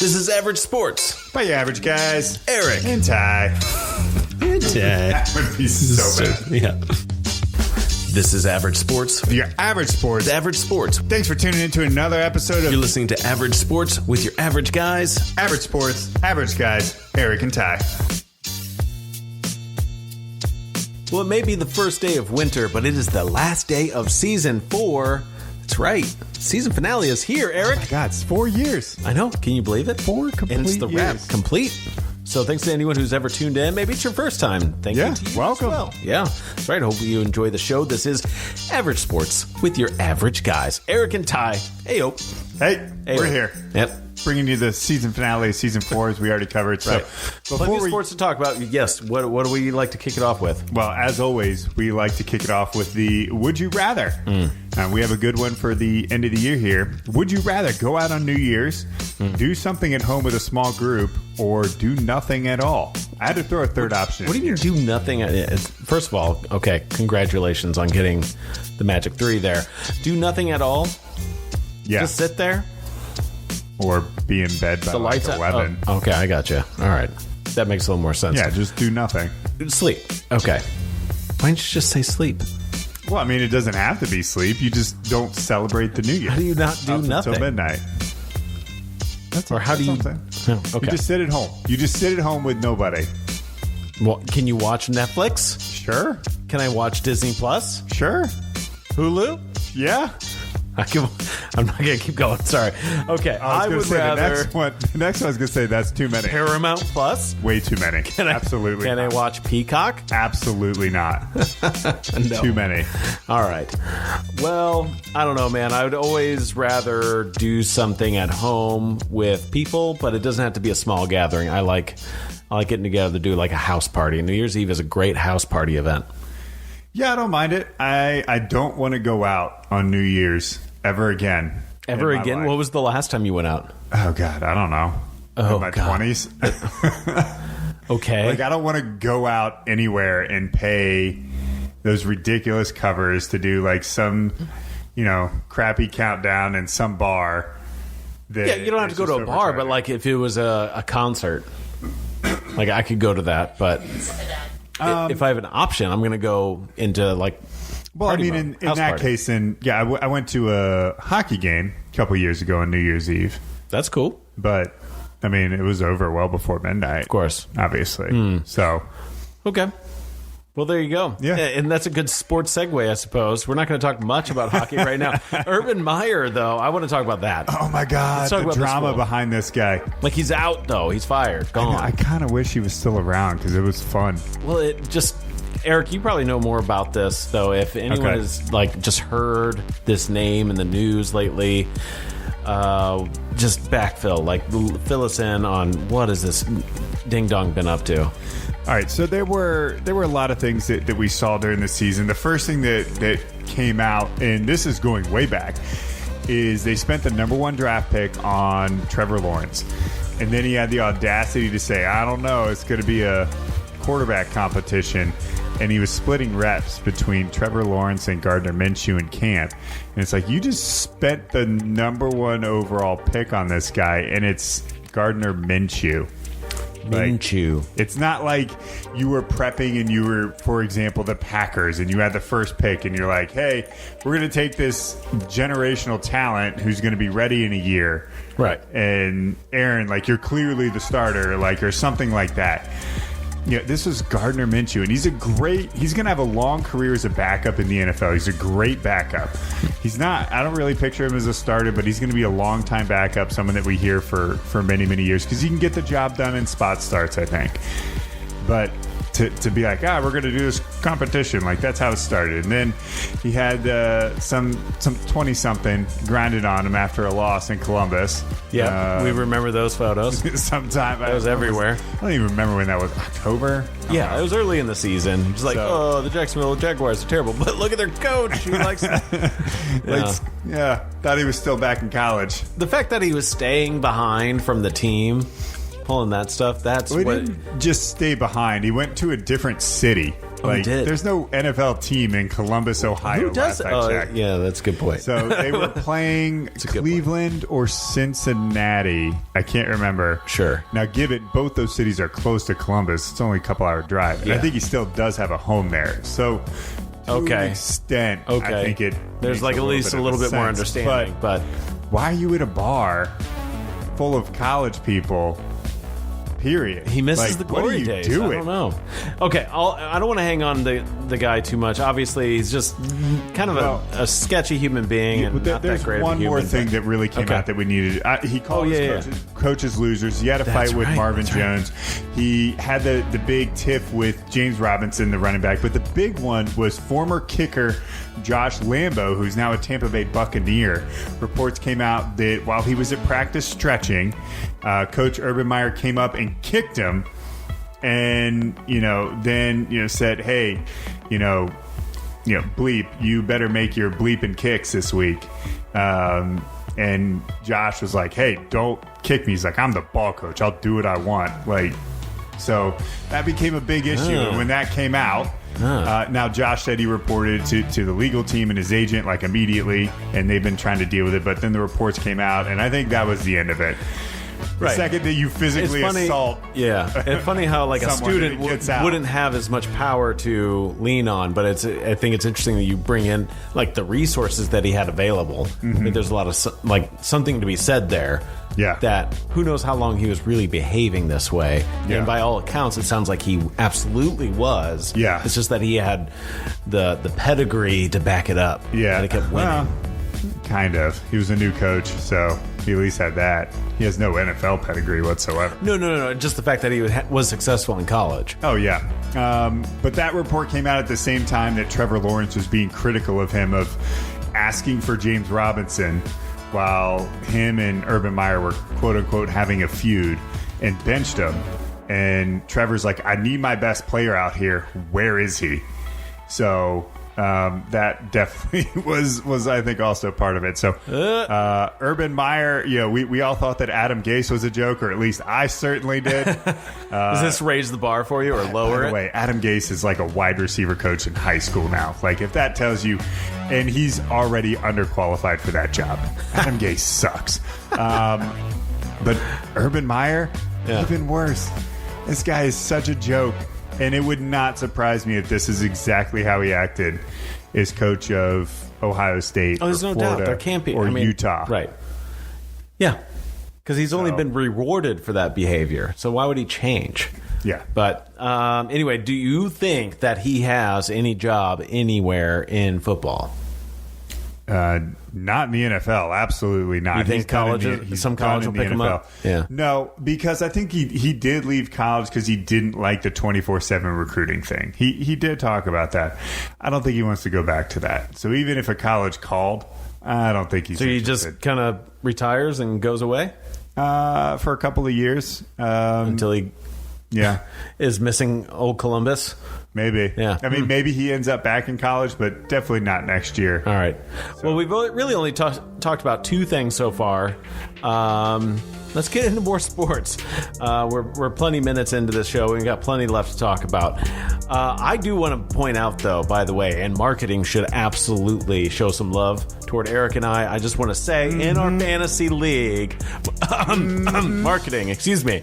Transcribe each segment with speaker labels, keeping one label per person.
Speaker 1: This is Average Sports.
Speaker 2: By your average guys,
Speaker 1: Eric.
Speaker 2: and Ty. That would be so bad.
Speaker 1: Yeah. This is Average Sports.
Speaker 2: Your average sports.
Speaker 1: Average Sports.
Speaker 2: Thanks for tuning in to another episode
Speaker 1: You're
Speaker 2: of
Speaker 1: listening to Average Sports with your average guys.
Speaker 2: Average Sports, average guys, Eric and Ty.
Speaker 1: Well, it may be the first day of winter, but it is the last day of season 4. That's right. Season finale is here, Eric.
Speaker 2: Oh my God, it's 4 years.
Speaker 1: I know. Can you believe it?
Speaker 2: 4 complete
Speaker 1: And it's the wrap.
Speaker 2: years.
Speaker 1: Complete. So thanks to anyone who's ever tuned in. Maybe it's your first time. Thank you to you
Speaker 2: welcome.
Speaker 1: as well. Yeah, that's right. Hopefully you enjoy the show. This is Average Sports with your average guys, Eric and Ty. Hey-o.
Speaker 2: Hey, we're here.
Speaker 1: Yep.
Speaker 2: Bringing you the season finale, season 4, as we already covered. So,
Speaker 1: Right. Plenty of sports to talk about. Yes. What do we like to kick it off with?
Speaker 2: well, as always, we like to kick it off with the Would You Rather. We have a good one for the end of the year here. Would you rather go out on New Year's, do something at home with a small group, or do nothing at all? I had to throw a third option.
Speaker 1: What do you mean do nothing? First of all, okay, congratulations on getting the Magic 3 there. Do nothing at all?
Speaker 2: Yeah.
Speaker 1: Just sit there?
Speaker 2: Or be in bed by
Speaker 1: The
Speaker 2: like
Speaker 1: lights
Speaker 2: 11.
Speaker 1: Oh, okay, I got you. All right. That makes a little more sense.
Speaker 2: Yeah, just do nothing.
Speaker 1: Sleep. Okay. Why don't you just say sleep?
Speaker 2: Well, I mean, it doesn't have to be sleep. You just don't celebrate the New Year.
Speaker 1: How do you not do
Speaker 2: up
Speaker 1: nothing?
Speaker 2: until midnight.
Speaker 1: Or how do you...
Speaker 2: Something.
Speaker 1: Oh, okay.
Speaker 2: You just sit at home. You just sit at home with nobody.
Speaker 1: Well, can you watch Netflix?
Speaker 2: Sure.
Speaker 1: Can I watch Disney Plus?
Speaker 2: Sure.
Speaker 1: Hulu?
Speaker 2: Yeah.
Speaker 1: I'm not going to keep going. Sorry. Okay. I would rather...
Speaker 2: The next one I was going to say that's too many.
Speaker 1: Paramount Plus?
Speaker 2: Way too many. Absolutely
Speaker 1: Can I
Speaker 2: not.
Speaker 1: watch Peacock?
Speaker 2: Absolutely not.
Speaker 1: No.
Speaker 2: Too many.
Speaker 1: All right. Well, I don't know, man. I would always rather do something at home with people, but it doesn't have to be a small gathering. I like getting together to do like a house party. New Year's Eve is a great house party event.
Speaker 2: Yeah, I don't mind it. I don't want to go out on New Year's ever again.
Speaker 1: Ever
Speaker 2: in my
Speaker 1: again?
Speaker 2: life.
Speaker 1: What was the last time you went out?
Speaker 2: Oh, God. I don't know.
Speaker 1: Oh,
Speaker 2: in my
Speaker 1: God.
Speaker 2: 20s.
Speaker 1: Okay.
Speaker 2: Like, I don't want to go out anywhere and pay those ridiculous covers to do like some, crappy countdown in some bar.
Speaker 1: Yeah, you don't have to go to a bar, but like if it was a concert, like I could go to that. But if I have an option, I'm going to go into like.
Speaker 2: Well, I mean, in that case, I went to a hockey game a couple years ago on New Year's Eve.
Speaker 1: That's cool.
Speaker 2: But, I mean, it was over well before midnight.
Speaker 1: Of course.
Speaker 2: Obviously. So.
Speaker 1: Okay. Well, there you go.
Speaker 2: Yeah.
Speaker 1: And that's a good sports segue, I suppose. We're not going to talk much about hockey right now. Urban Meyer, though, I want to talk about that.
Speaker 2: Oh, my God.
Speaker 1: The
Speaker 2: drama behind this guy.
Speaker 1: Like, he's out, though. He's fired. Gone.
Speaker 2: I kind of wish he was still around because it was fun.
Speaker 1: Well, it just... Eric, you probably know more about this, though. If anyone has like just heard this name in the news lately, just backfill, like fill us in on what has this ding dong been up to.
Speaker 2: All right, so there were a lot of things that we saw during the season. The first thing that came out, and this is going way back, is they spent the number 1 draft pick on Trevor Lawrence, and then he had the audacity to say, "I don't know, it's going to be a quarterback competition." And he was splitting reps between Trevor Lawrence and Gardner Minshew in camp. And it's like, you just spent the number 1 overall pick on this guy, and it's Gardner Minshew.
Speaker 1: Minshew.
Speaker 2: It's not like you were prepping and you were, for example, the Packers, and you had the first pick, and you're like, hey, we're going to take this generational talent who's going to be ready in a year.
Speaker 1: Right.
Speaker 2: And Aaron, like, you're clearly the starter, like, or something like that. Yeah, this was Gardner Minshew, and he's going to have a long career as a backup in the NFL. He's a great backup. He's not, I don't really picture him as a starter, but he's going to be a long-time backup, someone that we hear for many, many years, because he can get the job done in spot starts, I think. But to be like, we're going to do this competition, like that's how it started. And then he had some 20-something grinded on him after a loss in Columbus.
Speaker 1: Yeah, we remember those photos.
Speaker 2: Sometime.
Speaker 1: That was everywhere.
Speaker 2: I don't even remember when that was. October?
Speaker 1: Yeah, it was early in the season. Just like, the Jacksonville Jaguars are terrible, but look at their coach. Who likes
Speaker 2: thought he was still back in college.
Speaker 1: The fact that he was staying behind from the team, pulling that stuff, that's
Speaker 2: He didn't just stay behind. He went to a different city Like,
Speaker 1: did.
Speaker 2: there's no NFL team in Columbus, Ohio.
Speaker 1: Who does?
Speaker 2: Last I checked.
Speaker 1: Yeah, that's a good point.
Speaker 2: So they were playing Cleveland or Cincinnati. I can't remember.
Speaker 1: Sure.
Speaker 2: Now, given both those cities are close to Columbus, it's only a couple-hour drive. And I think he still does have a home there. So, to an extent, I think
Speaker 1: there's like at least a little bit more understanding. But
Speaker 2: why are you at a bar full of college people? Period.
Speaker 1: He misses the glory days. I don't know. Okay, I don't want to hang on the guy too much. Obviously, he's just kind of a sketchy human being, and not that great of a human.
Speaker 2: There's one more thing that really came out that we needed. He called his coaches losers. He had a fight with Marvin Jones. He had the big tiff with James Robinson, the running back. But the big one was former kicker Josh Lambo, who's now a Tampa Bay Buccaneer. Reports came out that while he was at practice stretching, Coach Urban Meyer came up and kicked him, and then said, "Hey, bleep, you better make your bleeping kicks this week." And Josh was like, "Hey, don't kick me." He's like, "I'm the ball coach. I'll do what I want." So that became a big issue. And when that came out, now Josh said he reported to the legal team and his agent immediately, and they've been trying to deal with it. But then the reports came out, and I think that was the end of it. The second that you physically assault,
Speaker 1: it's funny how a student wouldn't have as much power to lean on, but I think it's interesting that you bring in the resources that he had available. I think there's a lot of something to be said there.
Speaker 2: Yeah,
Speaker 1: that who knows how long he was really behaving this way, and by all accounts, it sounds like he absolutely was.
Speaker 2: Yeah,
Speaker 1: it's just that he had the pedigree to back it up.
Speaker 2: Yeah,
Speaker 1: and it kept winning.
Speaker 2: Well, kind of. He was a new coach, so he at least had that. He has no NFL pedigree whatsoever.
Speaker 1: No. Just the fact that he was successful in college.
Speaker 2: Oh, yeah. But that report came out at the same time that Trevor Lawrence was being critical of him, of asking for James Robinson while him and Urban Meyer were, quote-unquote, having a feud, and benched him. And Trevor's like, "I need my best player out here. Where is he?" So that definitely was I think also part of it. So Urban Meyer, we all thought that Adam Gase was a joke, or at least I certainly did.
Speaker 1: Does this raise the bar for you or lower it? By the
Speaker 2: way, Adam Gase is like a wide receiver coach in high school now. If that tells you, and he's already underqualified for that job. Adam Gase sucks. But Urban Meyer, even worse. This guy is such a joke. And it would not surprise me if this is exactly how he acted as coach of Ohio State,
Speaker 1: there's no
Speaker 2: Florida,
Speaker 1: doubt. There can't be.
Speaker 2: or Utah.
Speaker 1: Right. Yeah. Because he's only been rewarded for that behavior. So why would he change?
Speaker 2: Yeah.
Speaker 1: But anyway, do you think that he has any job anywhere in football?
Speaker 2: Not in the NFL. Absolutely not.
Speaker 1: You think some college will pick him up? Yeah.
Speaker 2: No, because I think he did leave college because he didn't like the 24/7 recruiting thing. He did talk about that. I don't think he wants to go back to that. So even if a college called, I don't think he's
Speaker 1: So he just kind of retires and goes away?
Speaker 2: For a couple of years.
Speaker 1: Until he is missing old Columbus?
Speaker 2: Maybe.
Speaker 1: Yeah.
Speaker 2: I mean, maybe he ends up back in college, but definitely not next year.
Speaker 1: All right. So. Well, we've really only talked about two things so far. Let's get into more sports. We're plenty minutes into this show. We've got plenty left to talk about. I do want to point out, though, by the way, and marketing should absolutely show some love toward Eric and I. I just want to say, in our fantasy league, marketing, excuse me,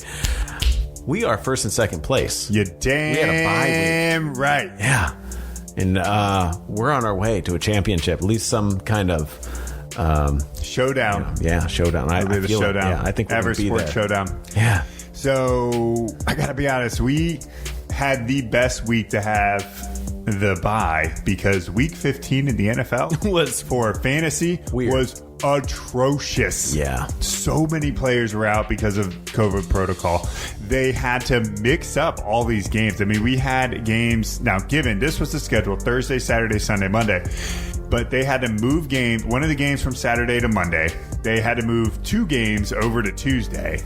Speaker 1: we are first and second place.
Speaker 2: You damn
Speaker 1: we had a bye week.
Speaker 2: Right.
Speaker 1: Yeah. And we're on our way to a championship, at least some kind of
Speaker 2: showdown.
Speaker 1: Showdown. I feel
Speaker 2: showdown.
Speaker 1: Yeah, I think we're going to be there.
Speaker 2: Showdown.
Speaker 1: Yeah.
Speaker 2: So I got to be honest. We had the best week to have the bye because week 15 in the NFL
Speaker 1: was
Speaker 2: for fantasy was atrocious.
Speaker 1: Yeah.
Speaker 2: So many players were out because of COVID protocol. They had to mix up all these games. I mean, we had games now, given this was the schedule Thursday, Saturday, Sunday, Monday, but they had to move one of the games from Saturday to Monday. They had to move two games over to Tuesday.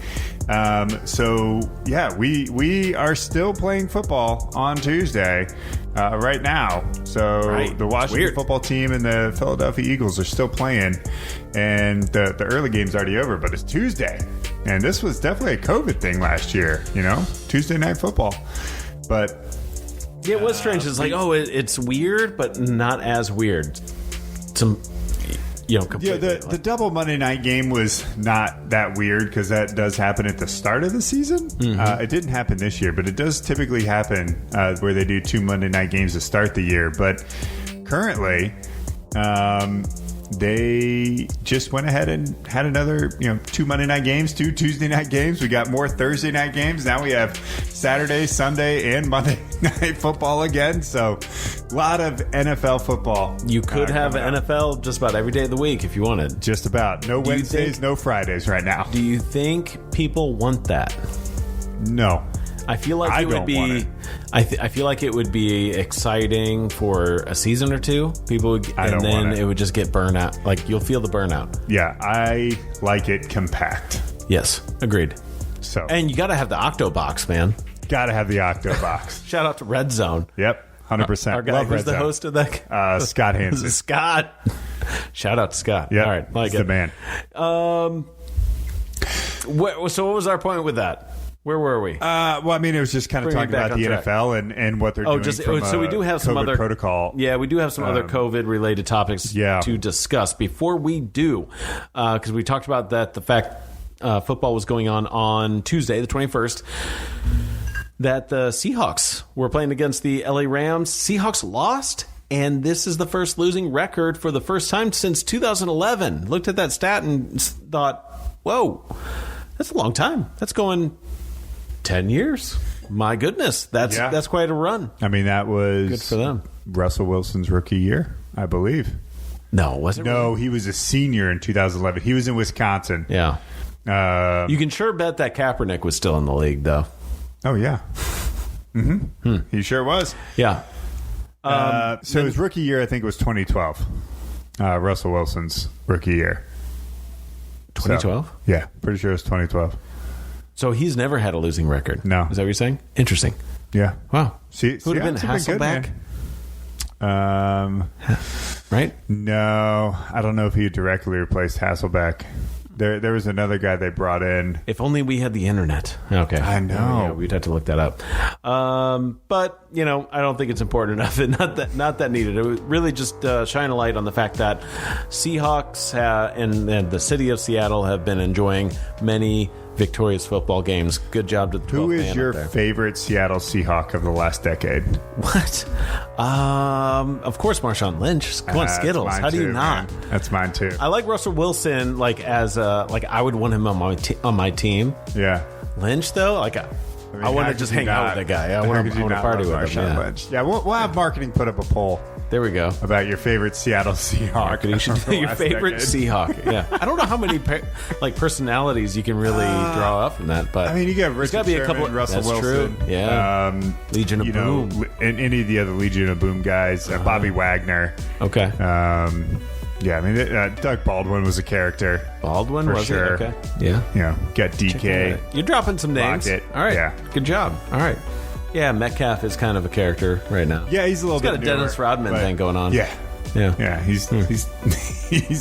Speaker 2: So yeah, we are still playing football on Tuesday right now. So the Washington football team and the Philadelphia Eagles are still playing, and the early game's already over, but it's Tuesday. And this was definitely a COVID thing last year, Tuesday night football. But
Speaker 1: It was strange. It's like, it's weird, but not as weird. Completely.
Speaker 2: Yeah, the double Monday night game was not that weird because that does happen at the start of the season. It didn't happen this year, but it does typically happen where they do 2 Monday night games to start the year. But currently, they just went ahead and had another, 2 Monday night games, 2 Tuesday night games. We got more Thursday night games. Now we have Saturday, Sunday, and Monday night football again. So a lot of NFL football.
Speaker 1: You could have NFL just about every day of the week if you wanted.
Speaker 2: Just about. No Wednesdays, no Fridays right now.
Speaker 1: Do you think people want that?
Speaker 2: No.
Speaker 1: I feel like it would be. I feel like it would be exciting for a season or two. People would, and then it would just get burnt out. Like you'll feel the burnout.
Speaker 2: Yeah, I like it compact.
Speaker 1: Yes, agreed.
Speaker 2: So,
Speaker 1: and you got to have the Octo Box, man.
Speaker 2: Got to have the Octo Box.
Speaker 1: Shout out to Red Zone.
Speaker 2: Yep, 100%.
Speaker 1: Our guy, who's the host of that?
Speaker 2: Scott Hansen.
Speaker 1: Scott. Shout out to Scott.
Speaker 2: Yeah,
Speaker 1: all right,
Speaker 2: like the man.
Speaker 1: So what was our point with that? Where were we?
Speaker 2: Well, I mean, it was just kind of talking about the NFL and what they're doing.
Speaker 1: So we do have some other
Speaker 2: protocol.
Speaker 1: Yeah, we do have some other COVID-related topics to discuss. Before we do, because we talked about that, the fact football was going on Tuesday, the 21st, that the Seahawks were playing against the LA Rams. Seahawks lost, and this is the first losing record for the first time since 2011. Looked at that stat and thought, whoa, that's a long time. That's going 10 years. My goodness. That's quite a run.
Speaker 2: I mean, that was
Speaker 1: good for them.
Speaker 2: Russell Wilson's rookie year, I believe.
Speaker 1: No, was it?
Speaker 2: No, he was a senior in 2011. He was in Wisconsin.
Speaker 1: Yeah. You can sure bet that Kaepernick was still in the league, though.
Speaker 2: Oh, yeah. He sure was.
Speaker 1: Yeah.
Speaker 2: So his rookie year, I think, was 2012. Russell Wilson's rookie year.
Speaker 1: 2012?
Speaker 2: So, yeah, pretty sure it was 2012.
Speaker 1: So he's never had a losing record.
Speaker 2: No.
Speaker 1: Is that what you're saying? Interesting.
Speaker 2: Yeah.
Speaker 1: Wow.
Speaker 2: Who would have been Hasselbeck?
Speaker 1: Right?
Speaker 2: No, I don't know if he directly replaced Hasselbeck. There was another guy they brought in.
Speaker 1: If only we had the internet. Okay.
Speaker 2: I know.
Speaker 1: Yeah, we'd have to look that up. But, I don't think it's important enough. And not that needed. It would really just shine a light on the fact that Seahawks and the city of Seattle have been enjoying many victorious football games. Good job to the 12th
Speaker 2: Who is
Speaker 1: man
Speaker 2: your
Speaker 1: up there.
Speaker 2: favorite Seattle Seahawk of the last decade?
Speaker 1: What? Of course, Marshawn Lynch. Come on, Skittles. How do you not?
Speaker 2: Man. That's mine too.
Speaker 1: I like Russell Wilson. I would want him on my team.
Speaker 2: Yeah.
Speaker 1: Lynch though, I want to just hang out with that guy. I want to party with him. Yeah.
Speaker 2: Lynch? Yeah, we'll have marketing put up a poll.
Speaker 1: There we go.
Speaker 2: About your favorite Seattle Seahawk.
Speaker 1: Marketing should do your favorite Seahawk. Yeah. I don't know how many personalities you can really draw up from that, but
Speaker 2: I mean, you got Richard Sherman, Russell Wilson.
Speaker 1: True. Yeah.
Speaker 2: Legion of Boom. And any of the other Legion of Boom guys. Bobby Wagner.
Speaker 1: Okay.
Speaker 2: Yeah, I mean, Doug Baldwin was a character.
Speaker 1: Baldwin
Speaker 2: for
Speaker 1: was
Speaker 2: sure.
Speaker 1: Okay. Yeah.
Speaker 2: Got DK.
Speaker 1: You're dropping some names.
Speaker 2: Lockett.
Speaker 1: All right.
Speaker 2: Yeah.
Speaker 1: Good job. All right. Yeah, Metcalf is kind of a character right now.
Speaker 2: Yeah, he's a little bit
Speaker 1: got a Dennis Rodman thing going on.
Speaker 2: Yeah.
Speaker 1: Yeah.
Speaker 2: Yeah, he's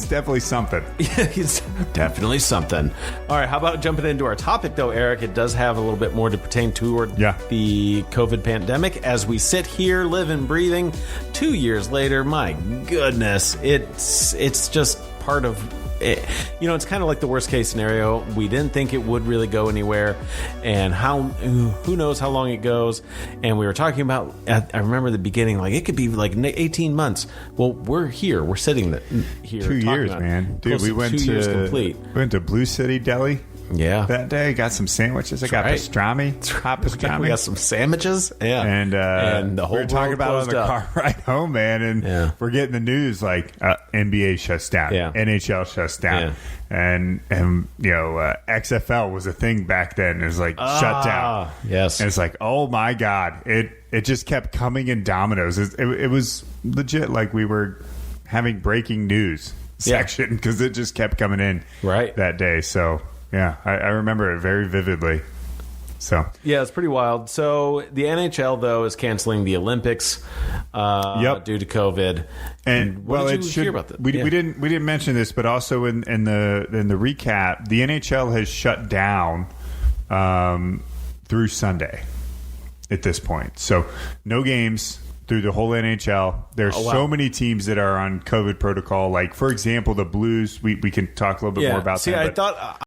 Speaker 2: definitely something.
Speaker 1: Yeah, he's definitely something. All right, how about jumping into our topic, though, Eric? It does have a little bit more to pertain to the COVID pandemic. As we sit here, living, breathing, 2 years later, my goodness, it's just part of it. It's kind of like the worst case scenario. We didn't think it would really go anywhere, and who knows how long it goes. And we were talking about, I remember the beginning, it could be 18 months. Well, we're here. We're sitting here.
Speaker 2: 2 years, man. Dude, we went
Speaker 1: 2 years complete.
Speaker 2: We went to Blue City Deli.
Speaker 1: Yeah.
Speaker 2: That day, got some sandwiches. I got pastrami. Hot pastrami.
Speaker 1: We got some sandwiches. Yeah.
Speaker 2: And
Speaker 1: the whole
Speaker 2: we were talking about it on the car ride home, man. And we're getting the news NBA shuts down.
Speaker 1: Yeah.
Speaker 2: NHL shuts down. Yeah. And XFL was a thing back then. It was shut down.
Speaker 1: Yes.
Speaker 2: And it's oh my God. It just kept coming in dominoes. It was legit we were having breaking news section because it just kept coming in that day. So... yeah, I remember it very vividly. So
Speaker 1: yeah, it's pretty wild. So the NHL though is canceling the Olympics due to COVID.
Speaker 2: And
Speaker 1: did you hear about that?
Speaker 2: We didn't mention this, but also in the recap, the NHL has shut down through Sunday. at this point. So no games through the whole NHL. There's so many teams that are on COVID protocol. Like, for example, the Blues, we can talk a little bit more about that.
Speaker 1: I thought